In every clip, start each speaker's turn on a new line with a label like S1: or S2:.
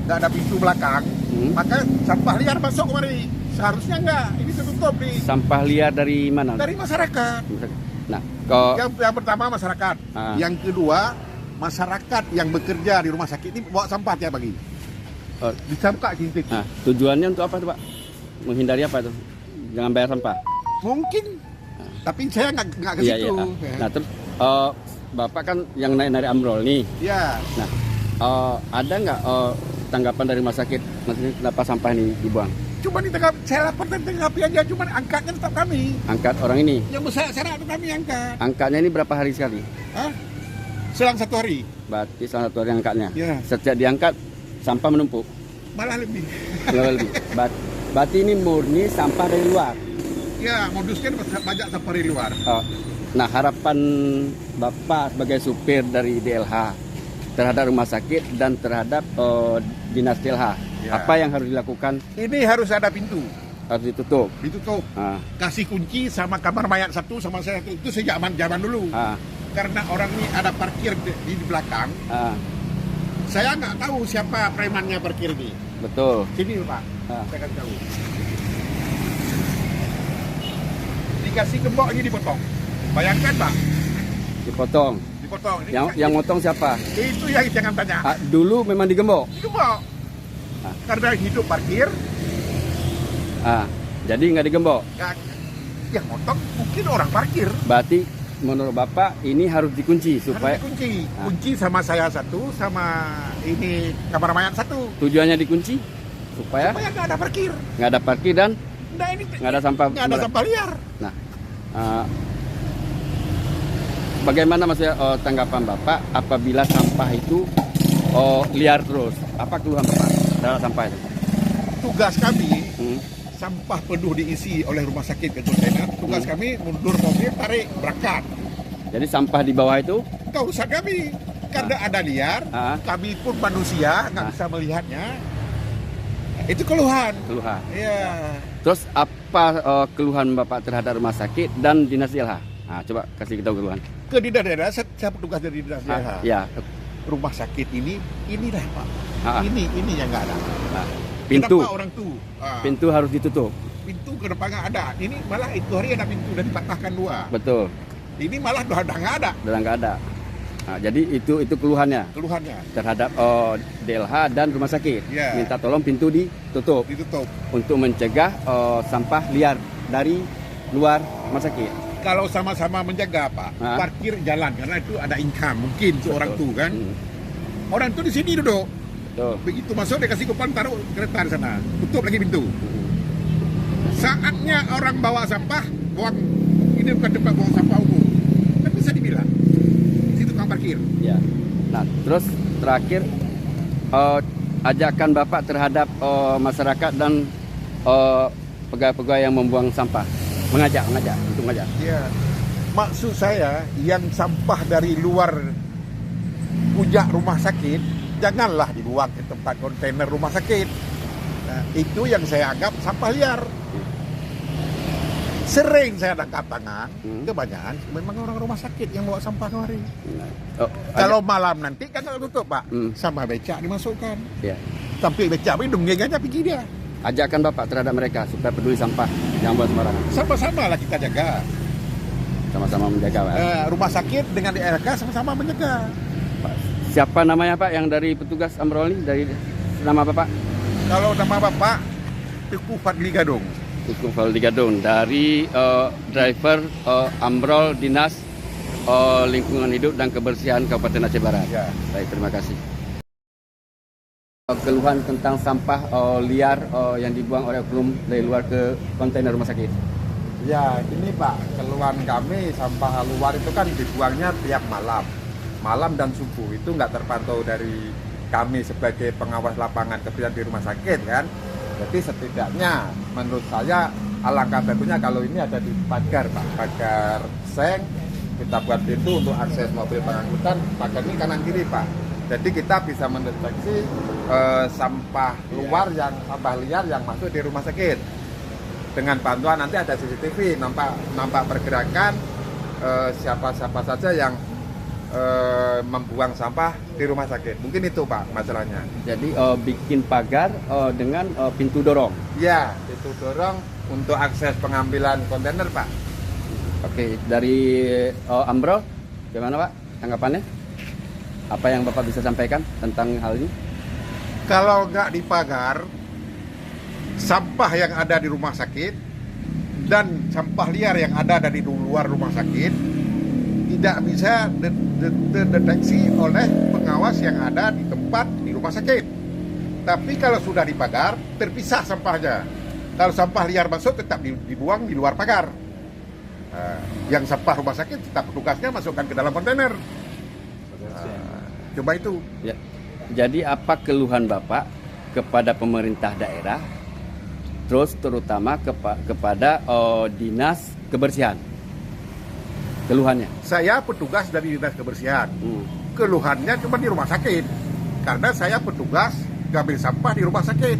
S1: nggak ada pintu belakang, maka sampah liar masuk kemari. Seharusnya enggak, ini tertutup nih.
S2: Sampah liar dari mana?
S1: Dari masyarakat.
S2: Nah, kok
S1: Yang pertama masyarakat, yang kedua masyarakat yang bekerja di rumah sakit ini bawa sampah tiap pagi. Dicampur kintik.
S2: Tujuannya untuk apa tuh Pak? Menghindari apa tuh? Jangan bayar sampah.
S1: Mungkin, tapi saya nggak ke situ.
S2: Iya. Nah terus Bapak kan yang naik Amrol nih.
S1: Ya.
S2: Nah ada nggak tanggapan dari rumah sakit? Maksudnya kenapa sampah ini dibuang?
S1: Cuma saya lapor dan tanggapi aja, cuma angkatnya tetap kami.
S2: Angkat orang ini?
S1: Yang besar saya itu kami angkat.
S2: Angkatnya ini berapa hari sekali?
S1: Selang 1 hari.
S2: Berarti salah satu hari angkatnya.
S1: Ya.
S2: Setiap diangkat sampah menumpuk.
S1: Malah lebih.
S2: Lebih. Berarti ini murni sampah dari luar.
S1: Ya, modusnya banyak sampah dari luar.
S2: Nah, harapan Bapak sebagai supir dari DLH terhadap rumah sakit dan terhadap dinas DLH, apa yang harus dilakukan?
S1: Ini harus ada pintu.
S2: Harus ditutup.
S1: Ditutup. Kasih kunci sama kamar mayat satu sama saya satu. Itu sejak zaman dulu. Karena orang ini ada parkir di belakang. Saya nggak tahu siapa premannya parkir ini.
S2: Betul.
S1: Sini Pak, saya kasih tahu. Dikasih gembok ini dipotong. Bayangkan Pak.
S2: Dipotong. Yang motong siapa?
S1: Itu yang jangan tanya.
S2: Dulu memang digembok.
S1: Digembok. Karena hidup parkir.
S2: Jadi nggak digembok.
S1: Yang motong mungkin orang parkir.
S2: Berarti menurut Bapak ini harus dikunci supaya
S1: dikunci. Kunci sama saya satu, sama ini kamar mayat satu.
S2: Tujuannya dikunci supaya
S1: nggak ada parkir.
S2: Nggak ada parkir dan nggak ada sampah.
S1: Nggak ada sampah liar.
S2: Nah, bagaimana maksudnya tanggapan Bapak apabila sampah itu liar terus? Apa keluhan Bapak terhadap sampah itu?
S1: Tugas kami, sampah penuh diisi oleh rumah sakit ke kontainer. Tugas kami mundur mobil, tarik, berangkat.
S2: Jadi sampah di bawah itu?
S1: Tahu urusan kami. Karena ada liar, kami pun manusia nggak bisa melihatnya. Itu keluhan.
S2: Keluhan.
S1: Iya.
S2: Terus apa keluhan Bapak terhadap rumah sakit dan dinas DLH? Coba kasih kita keluhan.
S1: Ke dinas DLH, saya petugas dari dinas DLH.
S2: Ya.
S1: Rumah sakit inilah Pak. Ini yang nggak ada.
S2: Pintu.
S1: Kenapa orang tuh?
S2: Pintu harus ditutup.
S1: Pintu ke depan nggak ada. Ini malah itu hari ada pintu dan dipatahkan 2.
S2: Betul.
S1: Ini malah udah nggak ada.
S2: Udah nggak ada. Jadi itu keluhannya.
S1: Keluhannya.
S2: Terhadap DLH dan rumah sakit.
S1: Yeah.
S2: Minta tolong pintu ditutup.
S1: Ditutup.
S2: Untuk mencegah sampah liar dari luar rumah sakit.
S1: Kalau sama-sama menjaga Pak, parkir jalan karena itu ada income mungkin seorang tuh kan. Orang tuh di sini duduk. Begitu masuk dia kasih kupon, taruh kereta di sana, tutup lagi pintu. Saatnya orang bawa sampah, buang ini bukan tempat buang sampah umum, kan bisa dibilang itu tukang parkir.
S2: Ya. Nah, terus terakhir ajakan Bapak terhadap masyarakat dan pegawai-pegawai yang membuang sampah, mengajak.
S1: Ya, maksud saya yang sampah dari luar pujak rumah sakit janganlah dibuang ke tempat kontainer rumah sakit. Nah, itu yang saya anggap sampah liar. Sering saya tangkap tangan, kebanyakan memang orang rumah sakit yang bawa sampah kemari. Kalau malam nanti kan tutup Pak, sama becak dimasukkan.
S2: Ya.
S1: Sampai becak ini dunggeng aja pergi dia.
S2: Ajakan Bapak terhadap mereka supaya peduli sampah, jangan buat sembarangan.
S1: Sama-sama lah kita jaga.
S2: Sama-sama menjaga Pak.
S1: Rumah sakit dengan DLK sama-sama menjaga.
S2: Siapa namanya Pak yang dari petugas Amrol ini? Dari nama Bapak?
S1: Kalau nama Bapak Teguh Fadli Gadung.
S2: Teguh Fadli Gadung dari driver Amrol Dinas Lingkungan Hidup dan Kebersihan Kabupaten Aceh Barat.
S1: Ya.
S2: Baik, terima kasih. Keluhan tentang sampah liar yang dibuang oleh oknum dari luar ke kontainer rumah sakit.
S3: Ya, ini Pak, keluhan kami sampah luar itu kan dibuangnya tiap malam dan subuh. Itu nggak terpantau dari kami sebagai pengawas lapangan kebersihan di rumah sakit kan. Jadi setidaknya menurut saya alangkah bagusnya kalau ini ada di pagar Pak, pagar seng. Kita buat pintu untuk akses mobil pengangkutan, pagar ini kanan kiri Pak. Jadi kita bisa mendeteksi sampah sampah liar yang masuk di rumah sakit. Dengan bantuan nanti ada CCTV, nampak pergerakan siapa saja yang membuang sampah di rumah sakit. Mungkin itu Pak masalahnya.
S2: Jadi bikin pagar dengan pintu dorong.
S3: Ya, itu dorong untuk akses pengambilan kontainer Pak.
S2: Oke, dari Ambrol, gimana Pak tanggapannya? Apa yang Bapak bisa sampaikan tentang hal ini?
S1: Kalau nggak dipagar, sampah yang ada di rumah sakit dan sampah liar yang ada dari luar rumah sakit tidak bisa terdeteksi oleh pengawas yang ada di tempat di rumah sakit. Tapi kalau sudah dipagar, terpisah sampahnya. Kalau sampah liar masuk tetap dibuang di luar pagar. Yang sampah rumah sakit tetap petugasnya masukkan ke dalam kontainer. Coba itu.
S2: Ya. Jadi apa keluhan Bapak kepada pemerintah daerah, terus terutama kepada dinas kebersihan? Keluhannya?
S1: Saya petugas dari dinas kebersihan. Keluhannya cuma di rumah sakit. Karena saya petugas ngambil sampah di rumah sakit.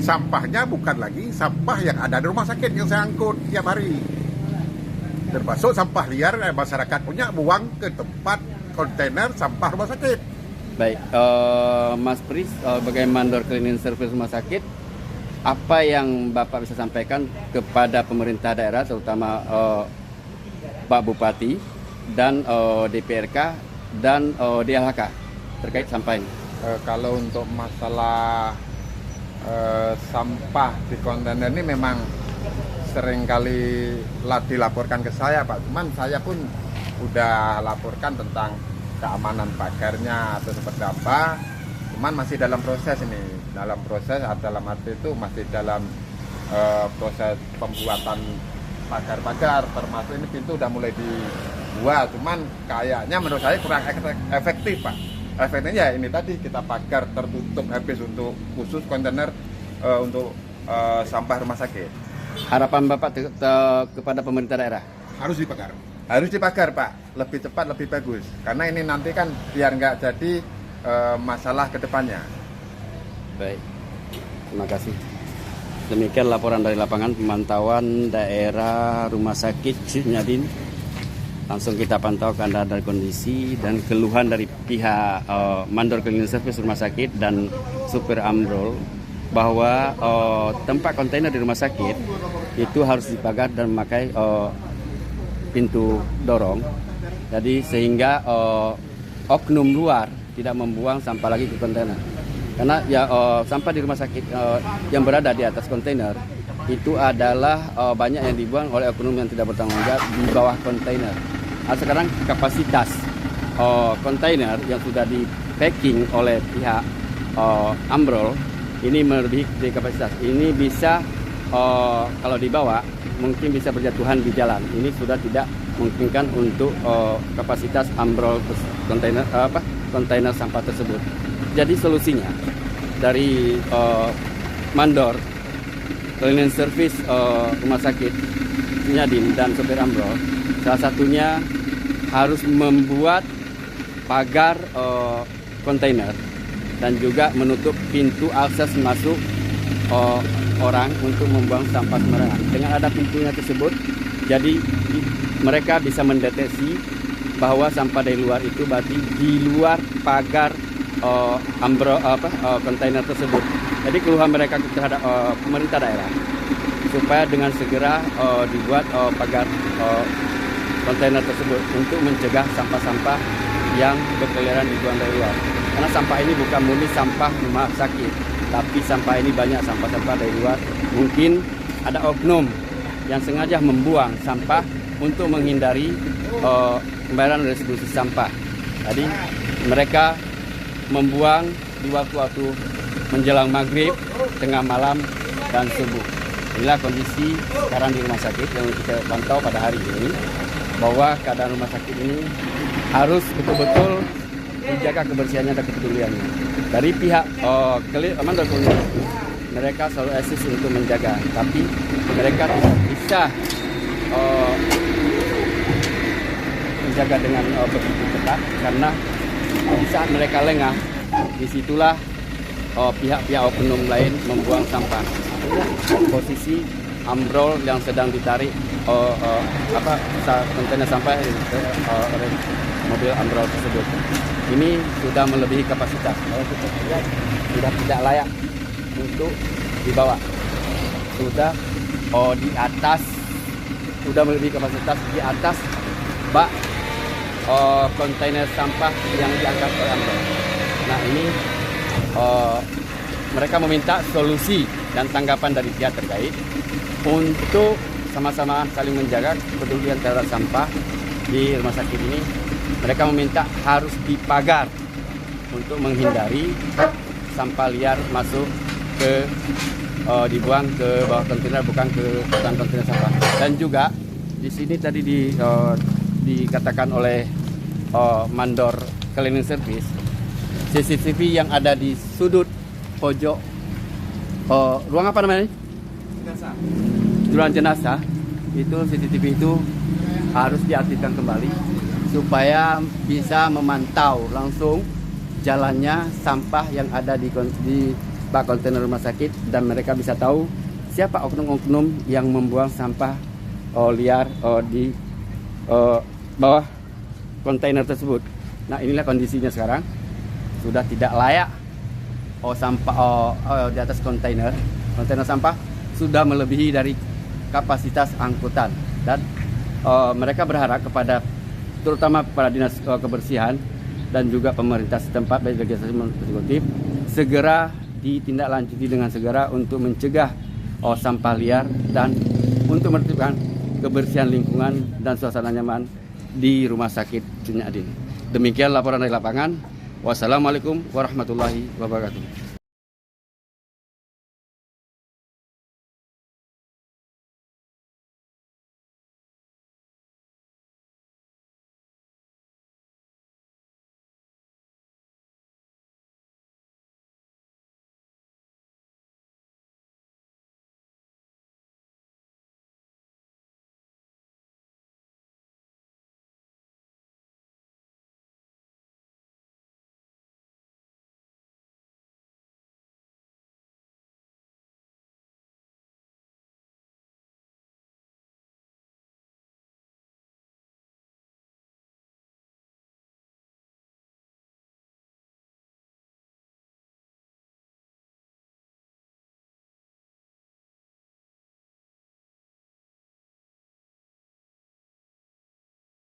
S1: Sampahnya bukan lagi sampah yang ada di rumah sakit yang saya angkut tiap hari. Termasuk sampah liar masyarakat punya buang ke tempat kontainer sampah rumah sakit.
S2: Baik, Mas Pris, sebagai mandor cleaning service rumah sakit, apa yang Bapak bisa sampaikan kepada pemerintah daerah, terutama Pak Bupati dan DPRK dan DLHK terkait sampah ini?
S3: Kalau untuk masalah sampah di kontainer ini memang seringkali dilaporkan ke saya Pak. Cuman saya pun udah laporkan tentang keamanan pagarnya atau seperti apa. Cuman masih dalam proses ini. Dalam proses, dalam arti itu masih dalam proses pembuatan pagar-pagar. Termasuk ini pintu udah mulai dibuat. Cuman kayaknya menurut saya kurang efektif Pak. Efeknya ya ini tadi, kita pagar tertutup habis untuk khusus kontainer untuk sampah rumah sakit.
S2: Harapan Bapak kepada pemerintah daerah?
S1: Harus dipagar.
S3: Harus dipagar Pak, lebih cepat lebih bagus. Karena ini nanti kan biar nggak jadi masalah ke depannya.
S2: Baik, terima kasih. Demikian laporan dari lapangan pemantauan daerah Rumah Sakit Syednyadin. Langsung kita pantau keadaan dari kondisi dan keluhan dari pihak mandor cleaning service rumah sakit dan supir Ambrol bahwa tempat kontainer di rumah sakit itu harus dipagar dan memakai pintu dorong. Jadi sehingga oknum luar tidak membuang sampah lagi ke kontainer. Karena ya sampah di rumah sakit yang berada di atas kontainer itu adalah banyak yang dibuang oleh oknum yang tidak bertanggung jawab di bawah kontainer. Nah, sekarang kapasitas kontainer yang sudah di packing oleh pihak Ambrol ini melebihi dari kapasitas. Ini bisa kalau dibawa mungkin bisa berjatuhan di jalan. Ini sudah tidak memungkinkan untuk kapasitas Ambrol kontainer sampah tersebut. Jadi solusinya dari mandor cleaning service rumah sakit Syednyadin dan sopir Ambrol, salah satunya harus membuat pagar kontainer dan juga menutup pintu akses masuk orang untuk membuang sampah sembarangan. Dengan ada pintunya tersebut, jadi mereka bisa mendeteksi bahwa sampah dari luar itu berarti di luar pagar kontainer tersebut. Jadi keluhan mereka terhadap pemerintah daerah supaya dengan segera dibuat pagar kontainer tersebut untuk mencegah sampah-sampah yang berkeliaran dibuang dari luar. Karena sampah ini bukan murni sampah rumah sakit, tapi sampah ini banyak sampah-sampah dari luar. Mungkin ada oknum yang sengaja membuang sampah untuk menghindari pembayaran restitusi sampah. Jadi mereka membuang di waktu-waktu menjelang maghrib, tengah malam, dan subuh. Inilah kondisi sekarang di rumah sakit yang kita pantau pada hari ini, bahwa keadaan rumah sakit ini harus betul-betul dijaga kebersihannya dan kepeduliannya. Dari pihak mandor cleaning, mereka selalu eksis untuk menjaga, tapi mereka tidak bisa menjaga dengan begitu ketat, karena di saat mereka lengah, disitulah pihak-pihak oknum lain membuang sampah. Posisi ambrol yang sedang ditarik kontainer sampah oleh mobil ambrol tersebut. Ini sudah melebihi kapasitas. Kalau kita lihat sudah tidak layak untuk dibawa. Sudah di atas, sudah melebihi kapasitas di atas bak kontainer sampah yang diangkat oleh ambrol. Nah ini mereka meminta solusi dan tanggapan dari pihak terkait untuk sama-sama saling menjaga kepedulian terhadap sampah di rumah sakit ini. Mereka meminta harus dipagar untuk menghindari sampah liar masuk ke dibuang ke bawah kontainer, bukan ke kontainer sampah. Dan juga di sini tadi dikatakan oleh mandor cleaning service, CCTV yang ada di sudut pojok ruang apa namanya? Ruang jenazah itu CCTV itu harus diaktifkan kembali supaya bisa memantau langsung jalannya sampah yang ada di bak kontainer rumah sakit, dan mereka bisa tahu siapa oknum-oknum yang membuang sampah liar di bawah kontainer tersebut. Nah inilah kondisinya sekarang, sudah tidak layak sampah di atas kontainer sampah sudah melebihi dari kapasitas angkutan, dan mereka berharap kepada terutama para dinas kebersihan dan juga pemerintah setempat baik legislatif maupun eksekutif segera ditindaklanjuti dengan segera untuk mencegah sampah liar dan untuk menertibkan kebersihan lingkungan dan suasana nyaman di Rumah Sakit Cut Nyak Dien. Demikian laporan dari lapangan. Wassalamualaikum warahmatullahi wabarakatuh.